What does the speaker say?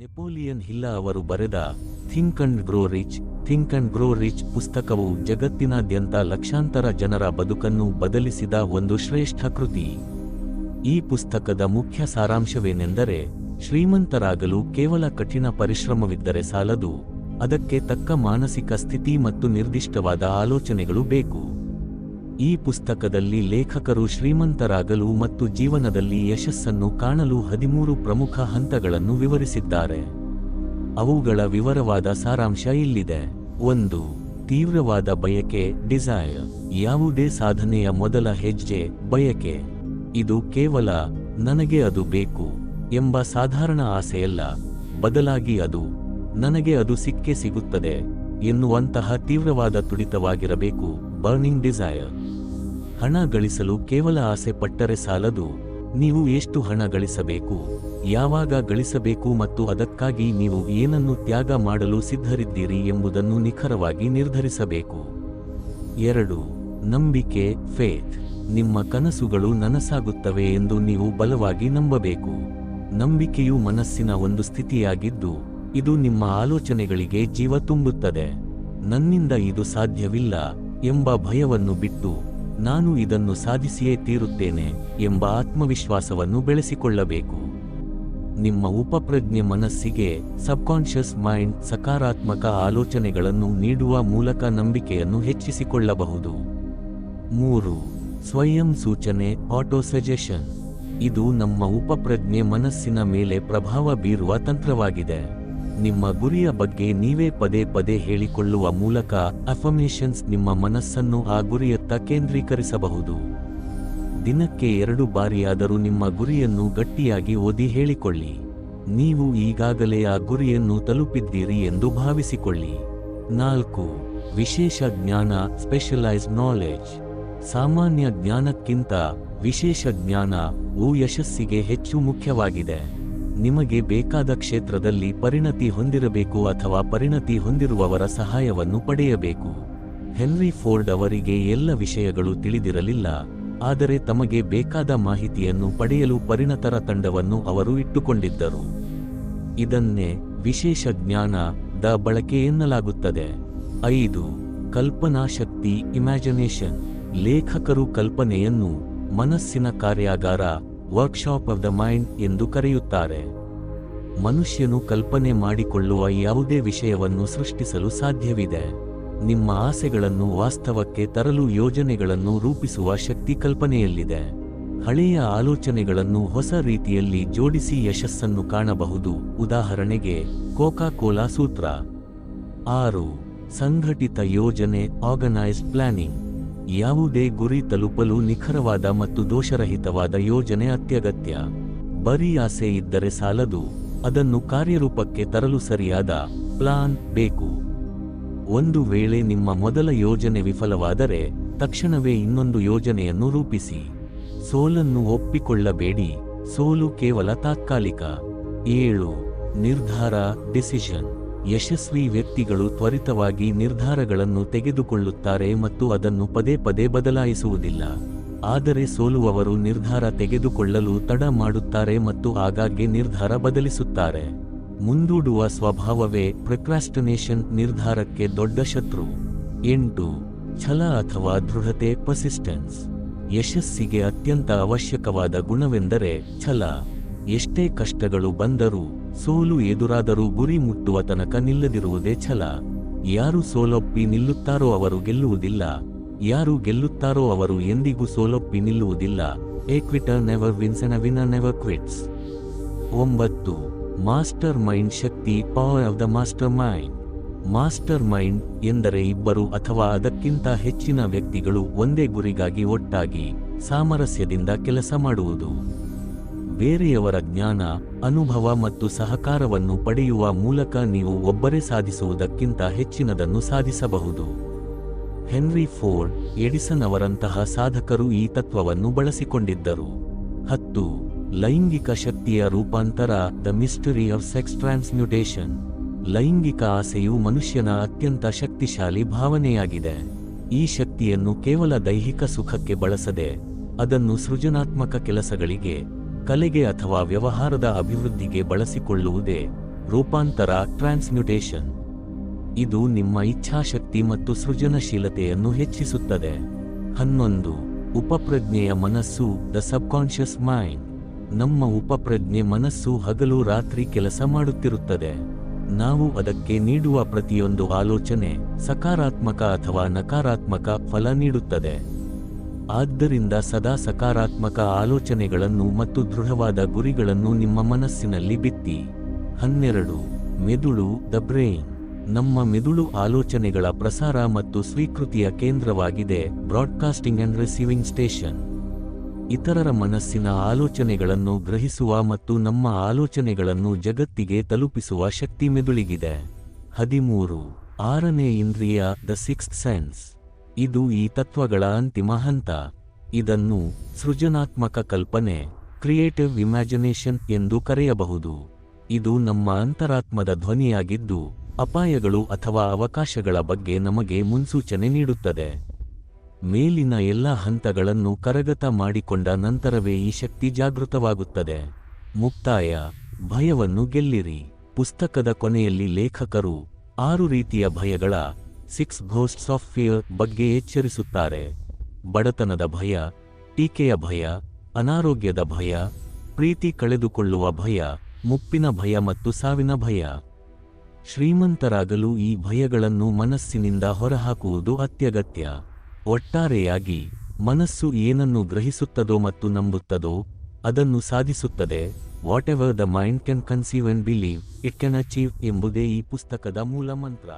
Napoleon hill ಅವರು ಬರೆದ think and grow rich ಪುಸ್ತಕವು ಜಗತ್ತಿನಾದ್ಯಂತ ಲಕ್ಷಾಂತರ ಜನರ ಬದುಕನ್ನು ಬದಲಿಸಿದ ಒಂದು ಶ್ರೇಷ್ಠ ಕೃತಿ. ಈ ಪುಸ್ತಕದ ಮುಖ್ಯ ಸಾರಾಂಶವೇನೆಂದರೆ, ಶ್ರೀಮಂತರಾಗಲು ಕೇವಲ ಕಠಿಣ ಪರಿಶ್ರಮವಿದ್ದರೆ ಸಾಲದು, ಅದಕ್ಕೆ ತಕ್ಕ ಮಾನಸಿಕ ಸ್ಥಿತಿ ಮತ್ತು ನಿರ್ದಿಷ್ಟವಾದ ಆಲೋಚನೆಗಳು ಬೇಕು. ಈ ಪುಸ್ತಕದಲ್ಲಿ ಲೇಖಕರು ಶ್ರೀಮಂತರಾಗಲು ಮತ್ತು ಜೀವನದಲ್ಲಿ ಯಶಸ್ಸನ್ನು ಕಾಣಲು 13 ಪ್ರಮುಖ ಹಂತಗಳನ್ನು ವಿವರಿಸಿದ್ದಾರೆ. ಅವುಗಳ ವಿವರವಾದ ಸಾರಾಂಶ ಇಲ್ಲಿದೆ. 1. ತೀವ್ರವಾದ ಬಯಕೆ, ಡಿಸೈರ್. ಯಾವುದೇ ಸಾಧನೆಯ ಮೊದಲ ಹೆಜ್ಜೆ ಬಯಕೆ. ಇದು ಕೇವಲ ನನಗೆ ಅದು ಬೇಕು ಎಂಬ ಸಾಧಾರಣ ಆಸೆಯಲ್ಲ, ಬದಲಾಗಿ ಅದು ನನಗೆ ಅದು ಸಿಕ್ಕೇ ಸಿಗುತ್ತದೆ ಎನ್ನುವಂತಹ ತೀವ್ರವಾದ ತುಡಿತವಾಗಿರಬೇಕು. Burning desire. ಹಣ ಗಳಿಸಲು ಕೇವಲ ಆಸೆ ಪಟ್ಟರೆ ಸಾಲದು, ನೀವು ಎಷ್ಟು ಹಣ ಗಳಿಸಬೇಕು, ಯಾವಾಗ ಗಳಿಸಬೇಕು ಮತ್ತು ಅದಕ್ಕಾಗಿ ನೀವು ಏನನ್ನು ತ್ಯಾಗ ಮಾಡಲು ಸಿದ್ಧರಿದ್ದೀರಿ ಎಂಬುದನ್ನು ನಿಖರವಾಗಿ ನಿರ್ಧರಿಸಬೇಕು. 2. ನಂಬಿಕೆ, ಫೇತ್. ನಿಮ್ಮ ಕನಸುಗಳು ನನಸಾಗುತ್ತವೆ ಎಂದು ನೀವು ಬಲವಾಗಿ ನಂಬಬೇಕು. ನಂಬಿಕೆಯು ಮನಸ್ಸಿನ ಒಂದು ಸ್ಥಿತಿಯಾಗಿದ್ದು, ಇದು ನಿಮ್ಮ ಆಲೋಚನೆಗಳಿಗೆ ಜೀವ ತುಂಬುತ್ತದೆ. ನನ್ನಿಂದ ಇದು ಸಾಧ್ಯವಿಲ್ಲ ಎಂಬ ಭಯವನ್ನು ಬಿಟ್ಟು, ನಾನು ಇದನ್ನು ಸಾಧಿಸಿಯೇ ತೀರುತ್ತೇನೆ ಎಂಬ ಆತ್ಮವಿಶ್ವಾಸವನ್ನು ಬೆಳೆಸಿಕೊಳ್ಳಬೇಕು. ನಿಮ್ಮ ಉಪಪ್ರಜ್ಞೆ ಮನಸ್ಸಿಗೆ, ಸಬ್ಕಾನ್ಷಿಯಸ್ ಮೈಂಡ್, ಸಕಾರಾತ್ಮಕ ಆಲೋಚನೆಗಳನ್ನು ನೀಡುವ ಮೂಲಕ ನಂಬಿಕೆಯನ್ನು ಹೆಚ್ಚಿಸಿಕೊಳ್ಳಬಹುದು. 3. ಸ್ವಯಂ ಸೂಚನೆ, ಆಟೋಸಜೆಷನ್. ಇದು ನಮ್ಮ ಉಪಪ್ರಜ್ಞೆ ಮನಸ್ಸಿನ ಮೇಲೆ ಪ್ರಭಾವ ಬೀರುವ ತಂತ್ರವಾಗಿದೆ. ನಿಮ್ಮ ಗುರಿಯ ಬಗ್ಗೆ ನೀವೇ ಪದೇ ಪದೇ ಹೇಳಿಕೊಳ್ಳುವ ಮೂಲಕ ಅಫರ್ಮೇಷನ್ಸ್ ನಿಮ್ಮ ಮನಸ್ಸನ್ನು ಆ ಗುರಿಯತ್ತ ಕೇಂದ್ರೀಕರಿಸಬಹುದು. ದಿನಕ್ಕೆ 2 ಬಾರಿಯಾದರೂ ನಿಮ್ಮ ಗುರಿಯನ್ನು ಗಟ್ಟಿಯಾಗಿ ಓದಿ ಹೇಳಿಕೊಳ್ಳಿ. ನೀವು ಈಗಾಗಲೇ ಆ ಗುರಿಯನ್ನು ತಲುಪಿದ್ದೀರಿ ಎಂದು ಭಾವಿಸಿಕೊಳ್ಳಿ. 4. ವಿಶೇಷ ಜ್ಞಾನ, ಸ್ಪೆಷಲೈಸ್ಡ್ ನಾಲೆಡ್ಜ್. ಸಾಮಾನ್ಯ ಜ್ಞಾನಕ್ಕಿಂತ ವಿಶೇಷ ಜ್ಞಾನವು ಯಶಸ್ಸಿಗೆ ಹೆಚ್ಚು ಮುಖ್ಯವಾಗಿದೆ. ನಿಮಗೆ ಬೇಕಾದ ಕ್ಷೇತ್ರದಲ್ಲಿ ಪರಿಣತಿ ಹೊಂದಿರಬೇಕು ಅಥವಾ ಪರಿಣತಿ ಹೊಂದಿರುವವರ ಸಹಾಯವನ್ನು ಪಡೆಯಬೇಕು. ಹೆನ್ರಿ ಫೋರ್ಡ್ ಅವರಿಗೆ ಎಲ್ಲ ವಿಷಯಗಳು ತಿಳಿದಿರಲಿಲ್ಲ, ಆದರೆ ತಮಗೆ ಬೇಕಾದ ಮಾಹಿತಿಯನ್ನು ಪಡೆಯಲು ಪರಿಣತರ ತಂಡವನ್ನು ಅವರು ಇಟ್ಟುಕೊಂಡಿದ್ದರು. ಇದನ್ನೇ ವಿಶೇಷ ಜ್ಞಾನದ ಬಳಕೆ ಎನ್ನಲಾಗುತ್ತದೆ. 5. ಕಲ್ಪನಾ ಶಕ್ತಿ, ಇಮ್ಯಾಜಿನೇಷನ್. ಲೇಖಕರು ಕಲ್ಪನೆಯನ್ನು ಮನಸ್ಸಿನ ಕಾರ್ಯಾಗಾರ, ವರ್ಕ್ಶಾಪ್ ಆಫ್ ದ ಮೈಂಡ್ ಎಂದು ಕರೆಯುತ್ತಾರೆ. ಮನುಷ್ಯನು ಕಲ್ಪನೆ ಮಾಡಿಕೊಳ್ಳುವ ಯಾವುದೇ ವಿಷಯವನ್ನು ಸೃಷ್ಟಿಸಲು ಸಾಧ್ಯವಿದೆ. ನಿಮ್ಮ ಆಸೆಗಳನ್ನು ವಾಸ್ತವಕ್ಕೆ ತರಲು ಯೋಜನೆಗಳನ್ನು ರೂಪಿಸುವ ಶಕ್ತಿ ಕಲ್ಪನೆಯಲ್ಲಿದೆ. ಹಳೆಯ ಆಲೋಚನೆಗಳನ್ನು ಹೊಸ ರೀತಿಯಲ್ಲಿ ಜೋಡಿಸಿ ಯಶಸ್ಸನ್ನು ಕಾಣಬಹುದು. ಉದಾಹರಣೆಗೆ, ಕೋಕಾ ಕೋಲಾ ಸೂತ್ರ. 6. ಸಂಘಟಿತ ಯೋಜನೆ, ಆರ್ಗನೈಸ್ಡ್ ಪ್ಲಾನಿಂಗ್. ಯಾವುದೇ ಗುರಿ ತಲುಪಲು ನಿಖರವಾದ ಮತ್ತು ದೋಷರಹಿತವಾದ ಯೋಜನೆ ಅತ್ಯಗತ್ಯ. ಬರೀ ಆಸೆ ಇದ್ದರೆ ಸಾಲದು, ಅದನ್ನು ಕಾರ್ಯರೂಪಕ್ಕೆ ತರಲು ಸರಿಯಾದ ಪ್ಲಾನ್ ಬೇಕು. ಒಂದು ವೇಳೆ ನಿಮ್ಮ ಮೊದಲ ಯೋಜನೆ ವಿಫಲವಾದರೆ, ತಕ್ಷಣವೇ ಇನ್ನೊಂದು ಯೋಜನೆಯನ್ನು ರೂಪಿಸಿ. ಸೋಲನ್ನು ಒಪ್ಪಿಕೊಳ್ಳಬೇಡಿ, ಸೋಲು ಕೇವಲ ತಾತ್ಕಾಲಿಕ. 7. ನಿರ್ಧಾರ, ಡಿಸಿಷನ್. ಯಶಸ್ವಿ ವ್ಯಕ್ತಿಗಳು ತ್ವರಿತವಾಗಿ ನಿರ್ಧಾರಗಳನ್ನು ತೆಗೆದುಕೊಳ್ಳುತ್ತಾರೆ ಮತ್ತು ಅದನ್ನು ಪದೇ ಪದೇ ಬದಲಾಯಿಸುವುದಿಲ್ಲ. ಆದರೆ ಸೋಲುವವರು ನಿರ್ಧಾರ ತೆಗೆದುಕೊಳ್ಳಲು ತಡ ಮಾಡುತ್ತಾರೆ ಮತ್ತು ಆಗಾಗ್ಗೆ ನಿರ್ಧಾರ ಬದಲಿಸುತ್ತಾರೆ. ಮುಂದೂಡುವ ಸ್ವಭಾವವೇ ಪ್ರೊಕ್ರಾಸ್ಟಿನೇಷನ್, ನಿರ್ಧಾರಕ್ಕೆ ದೊಡ್ಡ ಶತ್ರು. 8. ಛಲ ಅಥವಾ ದೃಢತೆ, ಪರ್ಸಿಸ್ಟೆನ್ಸ್. ಯಶಸ್ಸಿಗೆ ಅತ್ಯಂತ ಅವಶ್ಯಕವಾದ ಗುಣವೆಂದರೆ ಛಲ. ಎಷ್ಟೇ ಕಷ್ಟಗಳು ಬಂದರೂ, ಸೋಲು ಎದುರಾದರೂ ಗುರಿ ಮುಟ್ಟುವ ತನಕ ನಿಲ್ಲದಿರುವುದೇ ಛಲ. ಯಾರು ಸೋಲೊಪ್ಪಿ ನಿಲ್ಲುತ್ತಾರೋ ಅವರು ಗೆಲ್ಲುವುದಿಲ್ಲ, ಯಾರು ಗೆಲ್ಲುತ್ತಾರೋ ಅವರು ಎಂದಿಗೂ ಸೋಲೊಪ್ಪಿ ನಿಲ್ಲುವುದಿಲ್ಲ. A quitter never wins and a winner never quits. 9. Master mind ಶಕ್ತಿ, power of the master mind. Master mind ಎಂದರೆ ಇಬ್ಬರು ಅಥವಾ ಅದಕ್ಕಿಂತ ಹೆಚ್ಚಿನ ವ್ಯಕ್ತಿಗಳು ಒಂದೇ ಗುರಿಗಾಗಿ ಒಟ್ಟಾಗಿ ಸಾಮರಸ್ಯದಿಂದ ಕೆಲಸ ಮಾಡುವುದು. ಬೇರೆಯವರ ಜ್ಞಾನ, ಅನುಭವ ಮತ್ತು ಸಹಕಾರವನ್ನು ಪಡೆಯುವ ಮೂಲಕ ನೀವು ಒಬ್ಬರೇ ಸಾಧಿಸುವುದಕ್ಕಿಂತ ಹೆಚ್ಚಿನದನ್ನು ಸಾಧಿಸಬಹುದು. ಹೆನ್ರಿ ಫೋರ್ಡ್, ಎಡಿಸನ್ ಅವರಂತಹ ಸಾಧಕರು ಈ ತತ್ವವನ್ನು ಬಳಸಿಕೊಂಡಿದ್ದರು. 10. ಲೈಂಗಿಕ ಶಕ್ತಿಯ ರೂಪಾಂತರ, ದ ಮಿಸ್ಟರಿ ಆಫ್ ಸೆಕ್ಸ್ ಟ್ರಾನ್ಸ್ಮ್ಯೂಟೇಷನ್. ಲೈಂಗಿಕ ಆಸೆಯು ಮನುಷ್ಯನ ಅತ್ಯಂತ ಶಕ್ತಿಶಾಲಿ ಭಾವನೆಯಾಗಿದೆ. ಈ ಶಕ್ತಿಯನ್ನು ಕೇವಲ ದೈಹಿಕ ಸುಖಕ್ಕೆ ಬಳಸದೆ, ಅದನ್ನು ಸೃಜನಾತ್ಮಕ ಕೆಲಸಗಳಿಗೆ, ಕಲೆಗೆ ಅಥವಾ ವ್ಯವಹಾರದ ಅಭಿವೃದ್ಧಿಗೆ ಬಳಸಿಕೊಳ್ಳುವುದೇ ರೂಪಾಂತರ ಟ್ರಾನ್ಸ್ಮ್ಯುಟೇಷನ್. ಇದು ನಿಮ್ಮ ಇಚ್ಛಾಶಕ್ತಿ ಮತ್ತು ಸೃಜನಶೀಲತೆಯನ್ನು ಹೆಚ್ಚಿಸುತ್ತದೆ. 11. ಉಪಪ್ರಜ್ಞೆಯ ಮನಸ್ಸು, ದ ಸಬ್ಕಾನ್ಷಿಯಸ್ ಮೈಂಡ್. ನಮ್ಮ ಉಪಪ್ರಜ್ಞೆ ಮನಸ್ಸು ಹಗಲು ರಾತ್ರಿ ಕೆಲಸ ಮಾಡುತ್ತಿರುತ್ತದೆ. ನಾವು ಅದಕ್ಕೆ ನೀಡುವ ಪ್ರತಿಯೊಂದು ಆಲೋಚನೆ ಸಕಾರಾತ್ಮಕ ಅಥವಾ ನಕಾರಾತ್ಮಕ ಫಲ ನೀಡುತ್ತದೆ. ಆದ್ದರಿಂದ ಸದಾ ಸಕಾರಾತ್ಮಕ ಆಲೋಚನೆಗಳನ್ನು ಮತ್ತು ದೃಢವಾದ ಗುರಿಗಳನ್ನು ನಿಮ್ಮ ಮನಸ್ಸಿನಲ್ಲಿ ಬಿತ್ತಿ. 12. ಮೆದುಳು, ದ ಬ್ರೈನ್. ನಮ್ಮ ಮೆದುಳು ಆಲೋಚನೆಗಳ ಪ್ರಸಾರ ಮತ್ತು ಸ್ವೀಕೃತಿಯ ಕೇಂದ್ರವಾಗಿದೆ, ಬ್ರಾಡ್ಕಾಸ್ಟಿಂಗ್ ಅಂಡ್ ರಿಸೀವಿಂಗ್ ಸ್ಟೇಷನ್. ಇತರರ ಮನಸ್ಸಿನ ಆಲೋಚನೆಗಳನ್ನು ಗ್ರಹಿಸುವ ಮತ್ತು ನಮ್ಮ ಆಲೋಚನೆಗಳನ್ನು ಜಗತ್ತಿಗೆ ತಲುಪಿಸುವ ಶಕ್ತಿ ಮೆದುಳಿಗಿದೆ. 13. ಆರನೇ ಇಂದ್ರಿಯ, ದ ಸಿಕ್ಸ್ತ್ ಸೆನ್ಸ್. ಇದು ಈ ತತ್ವಗಳ ಅಂತಿಮ ಹಂತ. ಇದನ್ನು ಸೃಜನಾತ್ಮಕ ಕಲ್ಪನೆ, ಕ್ರಿಯೇಟಿವ್ ಇಮ್ಯಾಜಿನೇಷನ್ ಎಂದು ಕರೆಯಬಹುದು. ಇದು ನಮ್ಮ ಅಂತರಾತ್ಮದ ಧ್ವನಿಯಾಗಿದ್ದು, ಅಪಾಯಗಳು ಅಥವಾ ಅವಕಾಶಗಳ ಬಗ್ಗೆ ನಮಗೆ ಮುನ್ಸೂಚನೆ ನೀಡುತ್ತದೆ. ಮೇಲಿನ ಎಲ್ಲ ಹಂತಗಳನ್ನು ಕರಗತ ಮಾಡಿಕೊಂಡ ನಂತರವೇ ಈ ಶಕ್ತಿ ಜಾಗೃತವಾಗುತ್ತದೆ. ಮುಕ್ತಾಯ. ಭಯವನ್ನು ಗೆಲ್ಲಿರಿ. ಪುಸ್ತಕದ ಕೊನೆಯಲ್ಲಿ ಲೇಖಕರು 6 ರೀತಿಯ ಭಯಗಳ 6 ಘೋಸ್ಟ್ಸ್ ಆಫ್ ಫಿಯರ್ ಬಗ್ಗೆ ಎಚ್ಚರಿಸುತ್ತಾರೆ. ಬಡತನದ ಭಯ, ಟೀಕೆಯ ಭಯ, ಅನಾರೋಗ್ಯದ ಭಯ, ಪ್ರೀತಿ ಕಳೆದುಕೊಳ್ಳುವ ಭಯ, ಮುಪ್ಪಿನ ಭಯ ಮತ್ತು ಸಾವಿನ ಭಯ. ಶ್ರೀಮಂತರಾಗಲು ಈ ಭಯಗಳನ್ನು ಮನಸ್ಸಿನಿಂದ ಹೊರಹಾಕುವುದು ಅತ್ಯಗತ್ಯ. ಒಟ್ಟಾರೆಯಾಗಿ, ಮನಸ್ಸು ಏನನ್ನು ಗ್ರಹಿಸುತ್ತದೋ ಮತ್ತು ನಂಬುತ್ತದೋ ಅದನ್ನು ಸಾಧಿಸುತ್ತದೆ. What ever the mind can conceive and believe, it can achieve ಎಂಬುದೇ ಈ ಪುಸ್ತಕದ ಮೂಲ ಮಂತ್ರ.